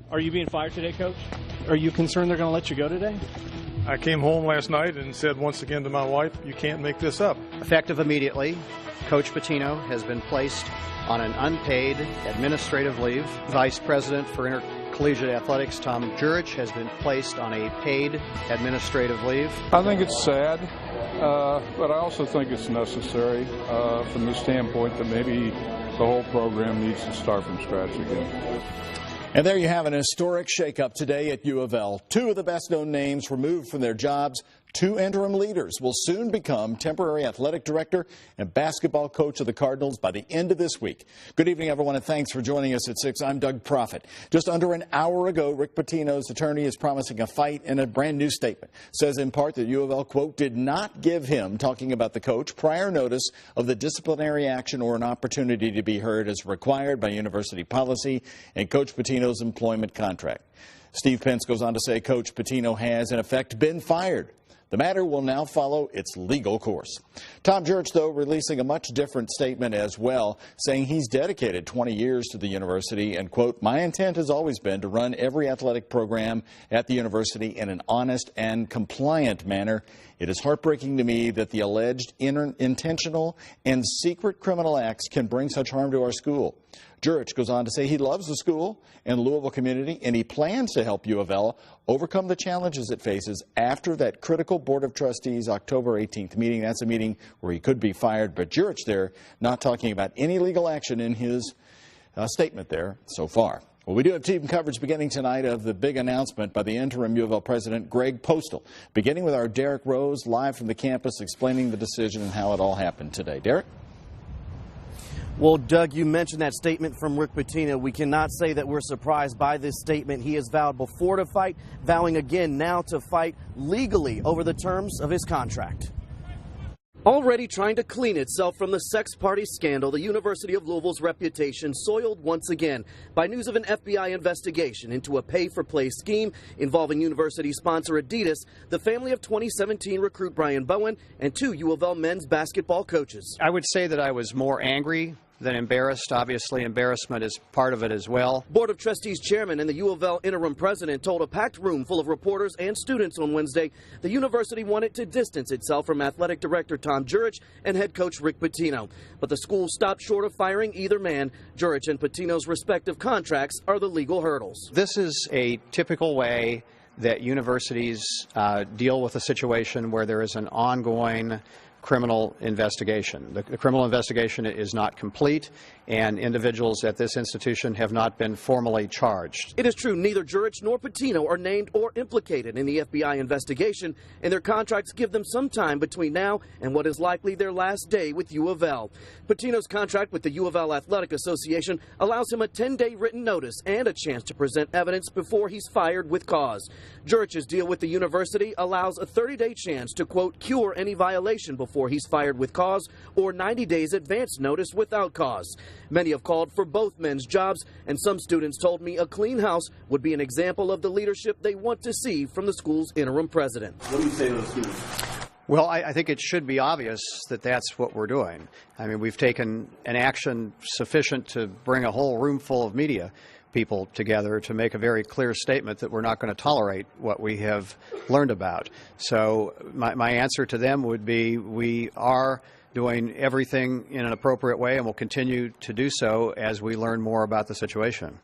Are you being fired today, Coach? Are you concerned they're going to let you go today? I came home last night and said once again to my wife, you can't make this up. Effective immediately, Coach Pitino has been placed on an unpaid administrative leave. Vice President for Intercollegiate Athletics, Tom Jurich, has been placed on a paid administrative leave. I think it's sad, but I also think it's necessary from the standpoint that maybe the whole program needs to start from scratch again. And there you have an historic shakeup today at U of L. Two of the best-known names removed from their jobs. Two interim leaders will soon become temporary athletic director and basketball coach of the Cardinals by the end of this week. Good evening, everyone, and thanks for joining us at 6. I'm Doug Proffitt. Just under an hour ago, Rick Pitino's attorney is promising a fight in a brand new statement. Says in part that U of L, quote, did not give him, talking about the coach, prior notice of the disciplinary action or an opportunity to be heard as required by university policy and Coach Pitino's employment contract. Steve Pence goes on to say Coach Pitino has, in effect, been fired. The matter will now follow its legal course. Tom Jurich, though, releasing a much different statement as well, saying he's dedicated 20 years to the university and, quote, my intent has always been to run every athletic program at the university in an honest and compliant manner. It is heartbreaking to me that the alleged intentional and secret criminal acts can bring such harm to our school. Jurich goes on to say he loves the school and Louisville community, and he plans to help U of L overcome the challenges it faces after that critical Board of Trustees October 18th meeting. That's a meeting where he could be fired, but Jurich there not talking about any legal action in his statement there so far. Well, we do have team coverage beginning tonight of the big announcement by the interim U of L president, Greg Postal, beginning with our Derek Rose live from the campus explaining the decision and how it all happened today. Derek? Well, Doug, you mentioned that statement from Rick Pitino. We cannot say that we're surprised by this statement. He has vowed before to fight, vowing again now to fight legally over the terms of his contract. Already trying to clean itself from the sex party scandal, the University of Louisville's reputation soiled once again by news of an FBI investigation into a pay-for-play scheme involving university sponsor Adidas, the family of 2017 recruit Brian Bowen, and two U of L men's basketball coaches. I would say that I was more angry than embarrassed. Obviously, embarrassment is part of it as well. Board of Trustees chairman and the U of L interim president told a packed room full of reporters and students on Wednesday the university wanted to distance itself from athletic director Tom Jurich and head coach Rick Pitino. But the school stopped short of firing either man. Jurich and Pitino's respective contracts are the legal hurdles. This is a typical way that universities deal with a situation where there is an ongoing criminal investigation. The criminal investigation is not complete, and individuals at this institution have not been formally charged. It is true neither Jurich nor Pitino are named or implicated in the FBI investigation, and their contracts give them some time between now and what is likely their last day with U of L. Pitino's contract with the U of L Athletic Association allows him a 10-day written notice and a chance to present evidence before he's fired with cause. Jurich's deal with the university allows a 30-day chance to, quote, cure any violation before he's fired with cause, or 90 days advance notice without cause. Many have called for both men's jobs, and some students told me a clean house would be an example of the leadership they want to see from the school's interim president. What do you say to those students? Well, I think it should be obvious that that's what we're doing. I mean, we've taken an action sufficient to bring a whole room full of media people together to make a very clear statement that we're not going to tolerate what we have learned about. So my answer to them would be we are doing everything in an appropriate way and will continue to do so as we learn more about the situation.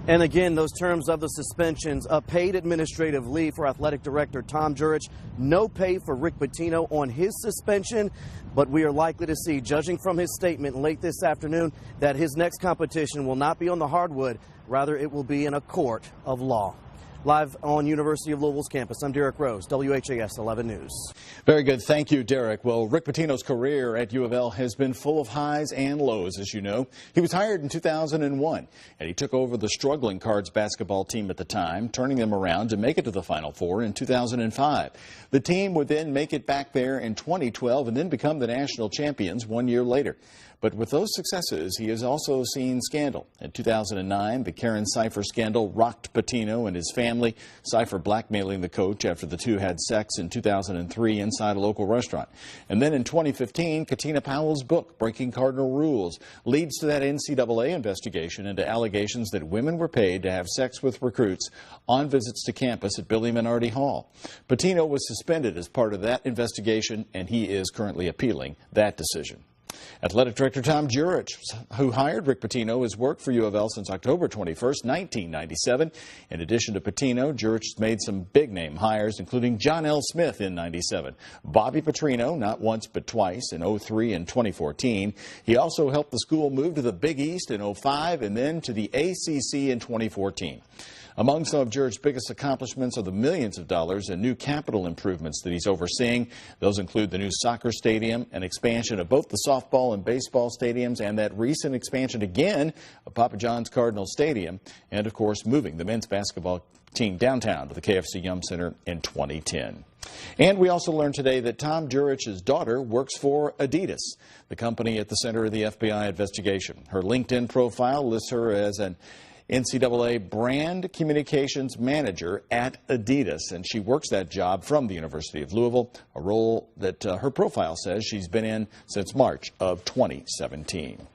And again, those terms of the suspensions: a paid administrative leave for athletic director Tom Jurich, no pay for Rick Pitino on his suspension. But we are likely to see, judging from his statement late this afternoon, that his next competition will not be on the hardwood. Rather, it will be in a court of law. Live on University of Louisville's campus, I'm Derek Rose, WHAS 11 News. Very good. Thank you, Derek. Well, Rick Pitino's career at U of L has been full of highs and lows, as you know. He was hired in 2001, and he took over the struggling Cards basketball team at the time, turning them around to make it to the Final Four in 2005. The team would then make it back there in 2012 and then become the national champions 1 year later. But with those successes, he has also seen scandal. In 2009, the Karen Cipher scandal rocked Pitino and his family, Cipher blackmailing the coach after the two had sex in 2003 inside a local restaurant. And then in 2015, Katina Powell's book, Breaking Cardinal Rules, leads to that NCAA investigation into allegations that women were paid to have sex with recruits on visits to campus at Billy Minardi Hall. Pitino was suspended as part of that investigation, and he is currently appealing that decision. Athletic Director Tom Jurich, who hired Rick Pitino, has worked for U of L since October 21st, 1997. In addition to Pitino, Jurich has made some big-name hires, including John L. Smith in 97, Bobby Petrino, not once but twice, in 03 and 2014. He also helped the school move to the Big East in 05 and then to the ACC in 2014. Among some of Jurich's biggest accomplishments are the millions of dollars in new capital improvements that he's overseeing. Those include the new soccer stadium, an expansion of both the softball and baseball stadiums, and that recent expansion again of Papa John's Cardinal Stadium, and of course moving the men's basketball team downtown to the KFC Yum Center in 2010. And we also learned today that Tom Jurich's daughter works for Adidas, the company at the center of the FBI investigation. Her LinkedIn profile lists her as an NCAA brand communications manager at Adidas, and she works that job from the University of Louisville, a role that her profile says she's been in since March of 2017.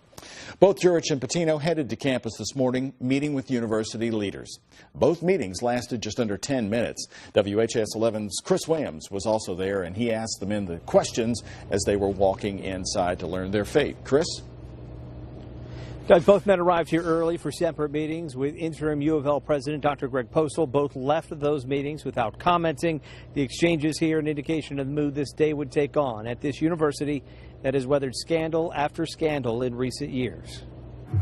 Both Jurich and Pitino headed to campus this morning, meeting with university leaders. Both meetings lasted just under 10 minutes. WHS 11's Chris Williams was also there, and he asked the men the questions as they were walking inside to learn their fate. Chris? Both men arrived here early for separate meetings with interim U of L President Dr. Greg Postel. Both left those meetings without commenting. The exchanges here an indication of the mood this day would take on at this university that has weathered scandal after scandal in recent years.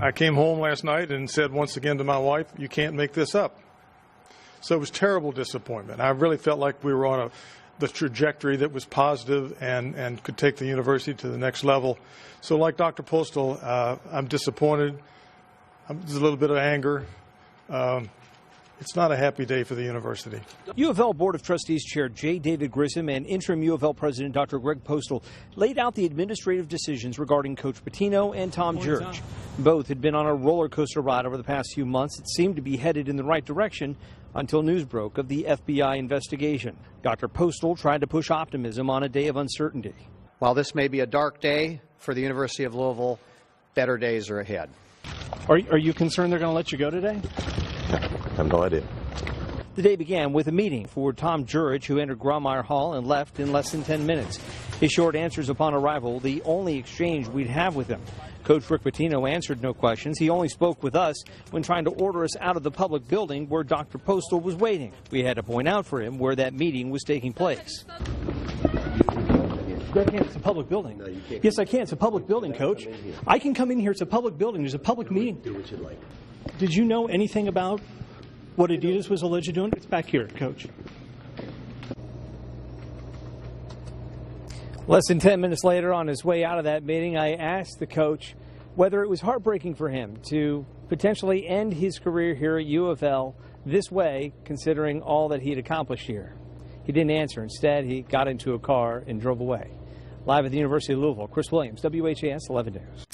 I came home last night and said once again to my wife, you can't make this up. So it was terrible disappointment. I really felt like we were on the trajectory that was positive and could take the university to the next level. So like Dr. Postel, I'm disappointed. There's a little bit of anger. It's not a happy day for the university. U of L Board of Trustees Chair J. David Grissom and interim U of L President Dr. Greg Postel laid out the administrative decisions regarding Coach Pitino and Tom Jurich. Both had been on a roller coaster ride over the past few months. It seemed to be headed in the right direction until news broke of the FBI investigation. Dr. Postel tried to push optimism on a day of uncertainty. While this may be a dark day for the University of Louisville, better days are ahead. Are you concerned they're going to let you go today? I have no idea. The day began with a meeting for Tom Jurich, who entered Grawemeyer Hall and left in less than 10 minutes. His short answers upon arrival, the only exchange we'd have with him. Coach Rick Pitino answered no questions. He only spoke with us when trying to order us out of the public building where Dr. Postel was waiting. We had to point out for him where that meeting was taking place. It's a public building. No, you can't. Yes, I can. It's a public building, Coach. I can come in here. It's a public building. There's a public meeting. Do what you like. Did you know anything about what Adidas was alleged doing? It's back here, Coach. Less than 10 minutes later, on his way out of that meeting, I asked the coach whether it was heartbreaking for him to potentially end his career here at U of L this way, considering all that he had accomplished here. He didn't answer. Instead, he got into a car and drove away. Live at the University of Louisville, Chris Williams, WHAS 11 News.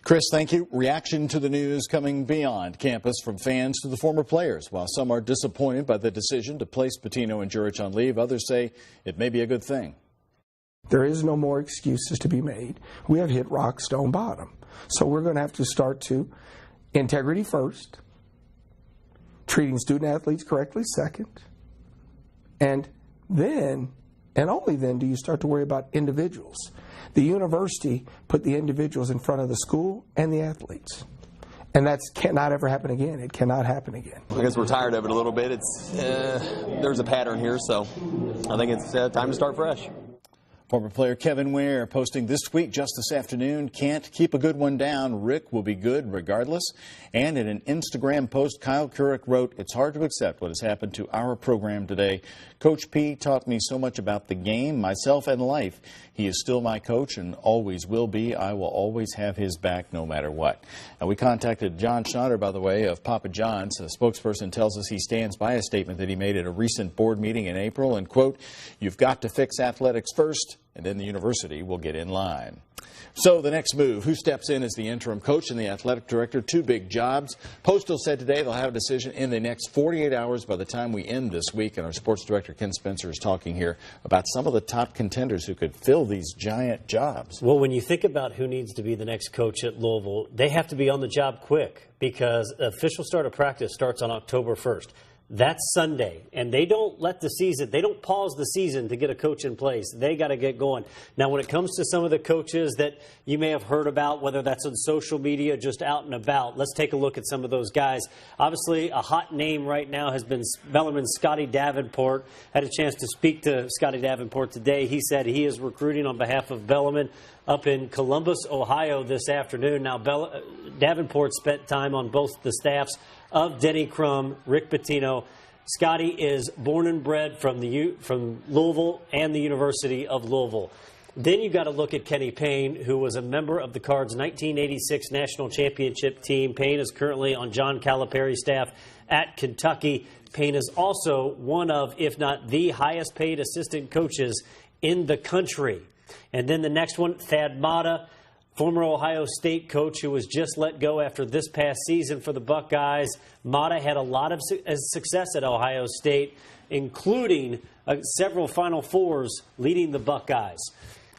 Chris, thank you. Reaction to the news coming beyond campus from fans to the former players. While some are disappointed by the decision to place Pitino and Jurich on leave, others say it may be a good thing. There is no more excuses to be made. We have hit rock stone bottom. So we're going to have to start to integrity first, treating student athletes correctly second, and then, and only then, do you start to worry about individuals. The university put the individuals in front of the school and the athletes. And that cannot ever happen again. It cannot happen again. I guess we're tired of it a little bit. There's a pattern here, so I think it's time to start fresh. Former player Kevin Ware posting this tweet just this afternoon, can't keep a good one down. Rick will be good regardless. And in an Instagram post, Kyle Couric wrote, it's hard to accept what has happened to our program today. Coach P taught me so much about the game, myself, and life. He is still my coach and always will be. I will always have his back no matter what. And we contacted John Schnatter, by the way, of Papa John's. A spokesperson tells us he stands by a statement that he made at a recent board meeting in April and, quote, you've got to fix athletics first, and then the university will get in line. So the next move, who steps in as the interim coach and the athletic director? Two big jobs. Postal said today they'll have a decision in the next 48 hours by the time we end this week. And our sports director, Ken Spencer, is talking here about some of the top contenders who could fill these giant jobs. Well, when you think about who needs to be the next coach at Louisville, they have to be on the job quick because the official start of practice starts on October 1st. That's Sunday, and they don't pause the season to get a coach in place. They got to get going. Now, when it comes to some of the coaches that you may have heard about, whether that's on social media, just out and about, let's take a look at some of those guys. Obviously, a hot name right now has been Bellarmine's Scotty Davenport. Had a chance to speak to Scotty Davenport today. He said he is recruiting on behalf of Bellarmine up in Columbus, Ohio this afternoon. Now, Davenport spent time on both the staffs of Denny Crum, Rick Pitino. Scotty is born and bred from Louisville and the University of Louisville. Then you got to look at Kenny Payne, who was a member of the Cards' 1986 National Championship team. Payne is currently on John Calipari's staff at Kentucky. Payne is also one of, if not the highest paid assistant coaches in the country. And then the next one, Thad Matta, former Ohio State coach who was just let go after this past season for the Buckeyes. Matta had a lot of success at Ohio State, including several Final Fours leading the Buckeyes.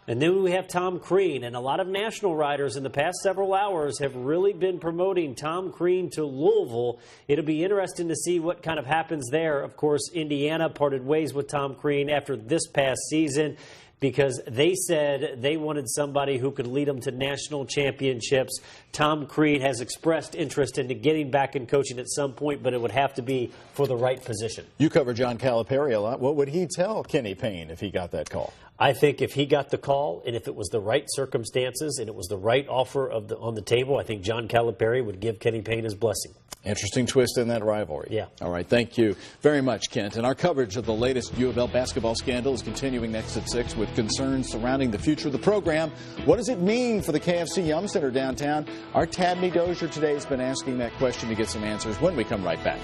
And then we have Tom Crean, and a lot of national writers in the past several hours have really been promoting Tom Crean to Louisville. It'll be interesting to see what kind of happens there. Of course, Indiana parted ways with Tom Crean after this past season, because they said they wanted somebody who could lead them to national championships. Tom Crean has expressed interest into getting back in coaching at some point, but it would have to be for the right position. You cover John Calipari a lot. What would he tell Kenny Payne if he got that call? I think if he got the call and if it was the right circumstances and it was the right offer on the table, I think John Calipari would give Kenny Payne his blessing. Interesting twist in that rivalry. Yeah. All right. Thank you very much, Kent. And our coverage of the latest U of L basketball scandal is continuing next at 6 with concerns surrounding the future of the program. What does it mean for the KFC Yum Center downtown? Our Tabney Dozier today has been asking that question to get some answers when we come right back.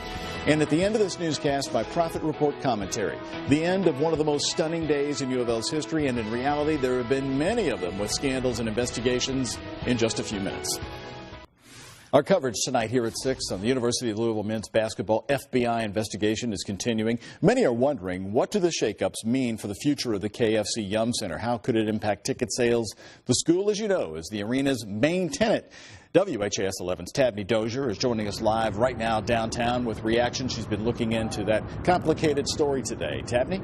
And at the end of this newscast, my Prophet Report commentary. The end of one of the most stunning days in U of L's history, and in reality, there have been many of them with scandals and investigations in just a few minutes. Our coverage tonight here at 6 on the University of Louisville men's basketball FBI investigation is continuing. Many are wondering, what do the shakeups mean for the future of the KFC Yum Center? How could it impact ticket sales? The school, as you know, is the arena's main tenant. WHAS 11's Tabney Dozier is joining us live right now downtown with reaction. She's been looking into that complicated story today. Tabney?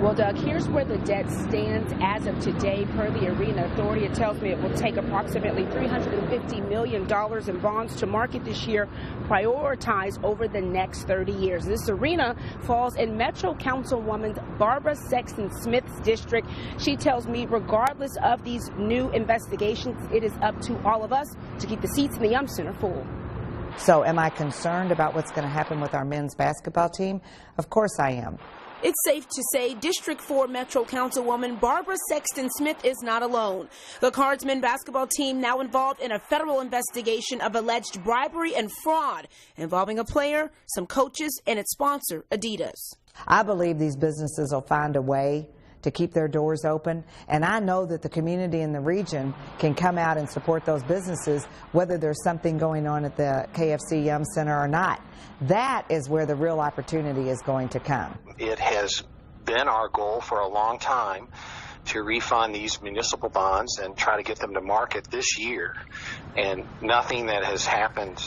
Well, Doug, here's where the debt stands as of today. Per the Arena Authority, it tells me it will take approximately $350 million in bonds to market this year, prioritized over the next 30 years. This arena falls in Metro Councilwoman Barbara Sexton Smith's district. She tells me regardless of these new investigations, it is up to all of us to keep the seats in the Yum Center full. So am I concerned about what's going to happen with our men's basketball team? Of course I am. It's safe to say District 4 Metro Councilwoman Barbara Sexton Smith is not alone. The Cards men's basketball team now involved in a federal investigation of alleged bribery and fraud involving a player, some coaches, and its sponsor, Adidas. I believe these businesses will find a way to keep their doors open, and I know that the community in the region can come out and support those businesses, whether there's something going on at the KFC Yum Center or not. That is where the real opportunity is going to come. It has been our goal for a long time to refund these municipal bonds and try to get them to market this year, and nothing that has happened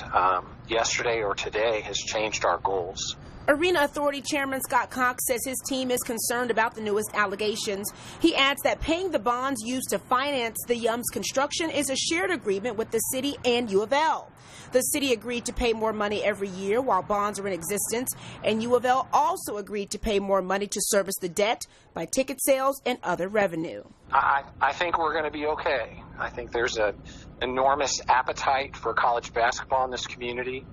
yesterday or today has changed our goals. Arena Authority Chairman Scott Cox says his team is concerned about the newest allegations. He adds that paying the bonds used to finance the Yum's construction is a shared agreement with the city and U of L. The city agreed to pay more money every year while bonds are in existence, and U of L also agreed to pay more money to service the debt by ticket sales and other revenue. I think we're going to be okay. I think there's an enormous appetite for college basketball in this community.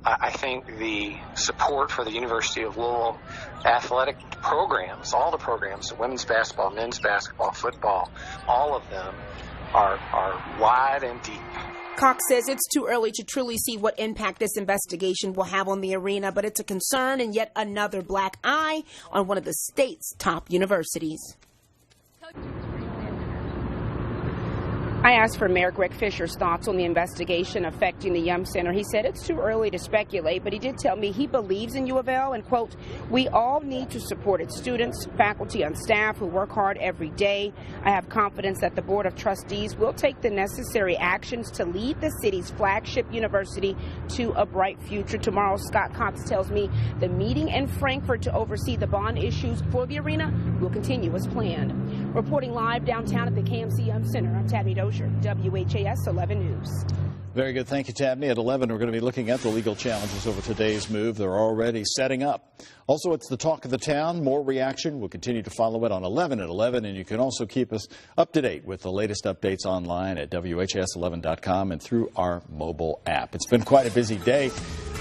I think the support for the University of Louisville athletic programs, all the programs, women's basketball, men's basketball, football, all of them are wide and deep. Cox says it's too early to truly see what impact this investigation will have on the arena, but it's a concern and yet another black eye on one of the state's top universities. I asked for Mayor Greg Fisher's thoughts on the investigation affecting the Yum Center. He said it's too early to speculate, but he did tell me he believes in U of L and, quote, we all need to support its students, faculty, and staff who work hard every day. I have confidence that the Board of Trustees will take the necessary actions to lead the city's flagship university to a bright future. Tomorrow, Scott Cox tells me the meeting in Frankfurt to oversee the bond issues for the arena will continue as planned. Reporting live downtown at the KMC Yum Center, I'm Tabby Dozier, WHAS 11 News. Very good. Thank you, Tabney. At 11, we're going to be looking at the legal challenges over today's move. They're already setting up. Also, it's the talk of the town. More reaction. We'll continue to follow it on 11 at 11, and you can also keep us up to date with the latest updates online at WHAS11.com and through our mobile app. It's been quite a busy day.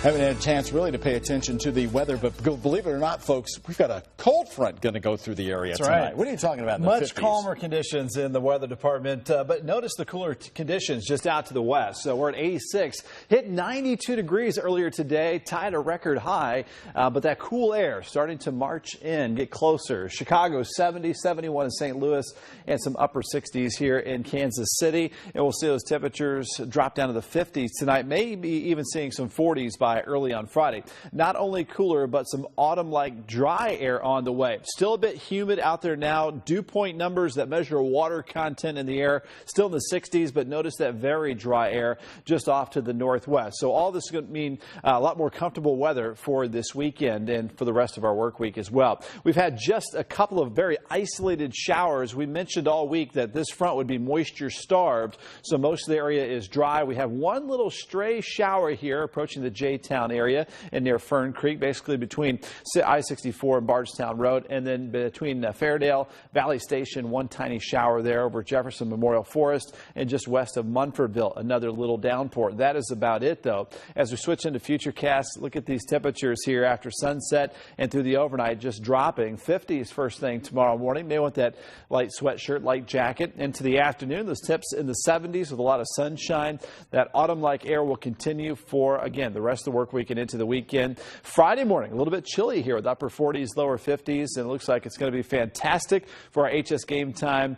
Haven't had a chance really to pay attention to the weather, but believe it or not, folks, we've got a cold front going to go through the area tonight. Right. What are you talking about in the Much 50s? calmer conditions in the weather department, but notice the cooler conditions just out to the west. So we're at 86, hit 92 degrees earlier today, tied a record high, but that cool air starting to march in, get closer. Chicago 70, 71 in St. Louis, and some upper 60s here in Kansas City. And we'll see those temperatures drop down to the 50s tonight, maybe even seeing some 40s by early on Friday. Not only cooler, but some autumn-like dry air on the way. Still a bit humid out there now. Dew point numbers that measure water content in the air still in the 60s, but notice that very dry air just off to the northwest. So all this is going to mean a lot more comfortable weather for this weekend and for the rest of our work week as well. We've had just a couple of very isolated showers. We mentioned all week that this front would be moisture starved, so most of the area is dry. We have one little stray shower here approaching the J-Town area and near Fern Creek, basically between I-64 and Bardstown Road, and then between Fairdale, Valley Station, one tiny shower there over Jefferson Memorial Forest, and just west of Munfordville, another little downpour. That is about it, though. As we switch into Futurecast, look at these temperatures here after sunset and through the overnight, just dropping. 50s first thing tomorrow morning. May want that light sweatshirt, light jacket. Into the afternoon, those temps in the 70s with a lot of sunshine. That autumn-like air will continue for, again, the rest of the work week and into the weekend. Friday morning, a little bit chilly here with upper 40s, lower 50s, and it looks like it's going to be fantastic for our HS Game Time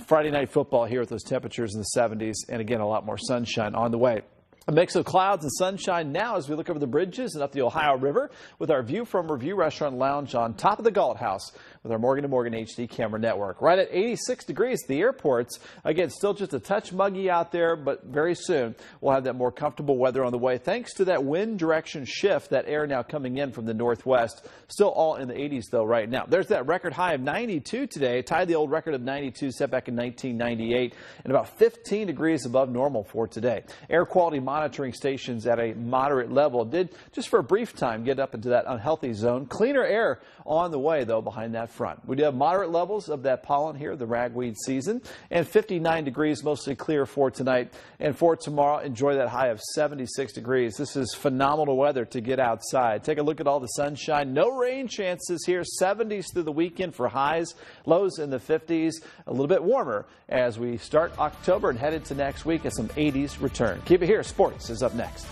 Friday night football here with those temperatures in the 70s, and again, a lot more sunshine on the way. A mix of clouds and sunshine now as we look over the bridges and up the Ohio River with our view from Review Restaurant Lounge on top of the Galt House with our Morgan & Morgan HD camera network. Right at 86 degrees at the airports. Again, still just a touch muggy out there, but very soon we'll have that more comfortable weather on the way thanks to that wind direction shift, that air now coming in from the northwest. Still all in the 80s, though, right now. There's that record high of 92 today, tied the old record of 92 set back in 1998, and about 15 degrees above normal for today. Air quality monitoring stations at a moderate level did, just for a brief time, get up into that unhealthy zone. Cleaner air on the way, though, behind that front. We do have moderate levels of that pollen here, the ragweed season, and 59 degrees, mostly clear for tonight. And for tomorrow, enjoy that high of 76 degrees. This is phenomenal weather to get outside. Take a look at all the sunshine. No rain chances here. 70s through the weekend for highs, lows in the 50s. A little bit warmer as we start October and head into next week as some 80s return. Keep it here. Sports is up next.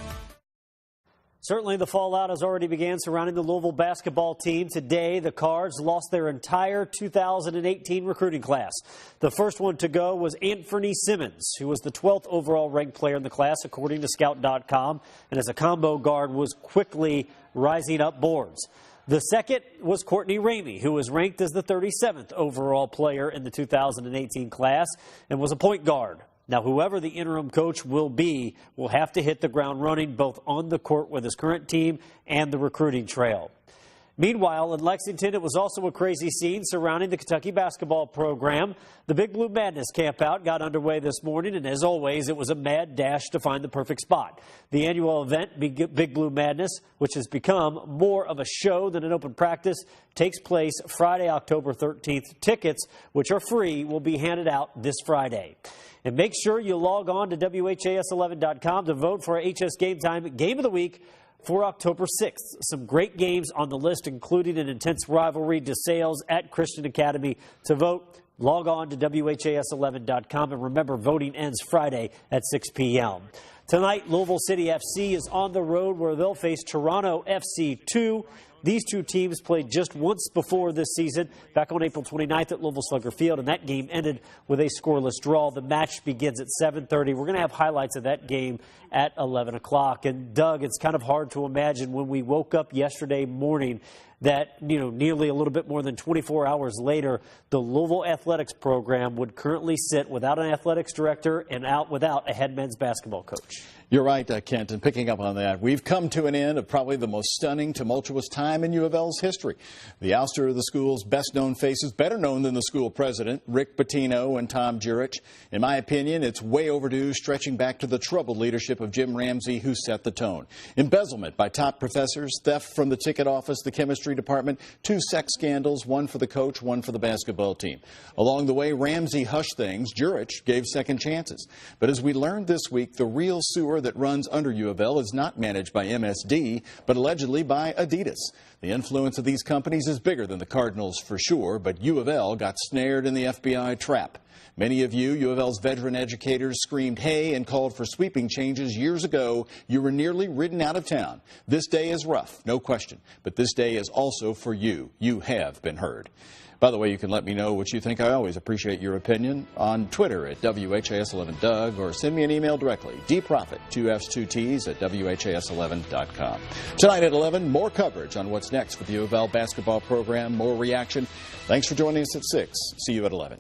Certainly the fallout has already began surrounding the Louisville basketball team. Today, the Cards lost their entire 2018 recruiting class. The first one to go was Anthony Simmons, who was the 12th overall ranked player in the class, according to Scout.com, and as a combo guard was quickly rising up boards. The second was Courtney Ramey, who was ranked as the 37th overall player in the 2018 class and was a point guard. Now, whoever the interim coach will be will have to hit the ground running both on the court with his current team and the recruiting trail. Meanwhile, in Lexington, it was also a crazy scene surrounding the Kentucky basketball program. The Big Blue Madness campout got underway this morning, and as always, it was a mad dash to find the perfect spot. The annual event, Big Blue Madness, which has become more of a show than an open practice, takes place Friday, October 13th. Tickets, which are free, will be handed out this Friday. And make sure you log on to WHAS11.com to vote for our HS Game Time Game of the Week for October 6th. Some great games on the list, including an intense rivalry, DeSales at Christian Academy. To vote, log on to WHAS11.com. And remember, voting ends Friday at 6 p.m. Tonight, Louisville City FC is on the road where they'll face Toronto FC 2. These two teams played just once before this season, back on April 29th at Louisville Slugger Field, and that game ended with a scoreless draw. The match begins at 7:30. We're going to have highlights of that game at 11 o'clock. And, Doug, it's kind of hard to imagine when we woke up yesterday morning that, nearly a little bit more than 24 hours later, the Louisville athletics program would currently sit without an athletics director and without a head men's basketball coach. You're right, Kent, and picking up on that, we've come to an end of probably the most stunning, tumultuous time in U of L's history. The ouster of the school's best-known faces, better known than the school president, Rick Pitino and Tom Jurich. In my opinion, it's way overdue, stretching back to the troubled leadership of Jim Ramsey, who set the tone. Embezzlement by top professors, theft from the ticket office, the chemistry department, 2 sex scandals, one for the coach, one for the basketball team. Along the way, Ramsey hushed things. Jurich gave second chances. But as we learned this week, the real sewer that runs under U of L is not managed by MSD, but allegedly by Adidas. The influence of these companies is bigger than the Cardinals for sure, but U of L got snared in the FBI trap. Many of you, U of L's veteran educators, screamed hey and called for sweeping changes years ago. You were nearly ridden out of town. This day is rough, no question, but this day is also for you. You have been heard. By the way, you can let me know what you think. I always appreciate your opinion on Twitter at WHAS11Doug, or send me an email directly, dprofit, 2Fs2Ts at WHAS11.com. Tonight at 11, more coverage on what's next for the U of L basketball program, more reaction. Thanks for joining us at 6. See you at 11.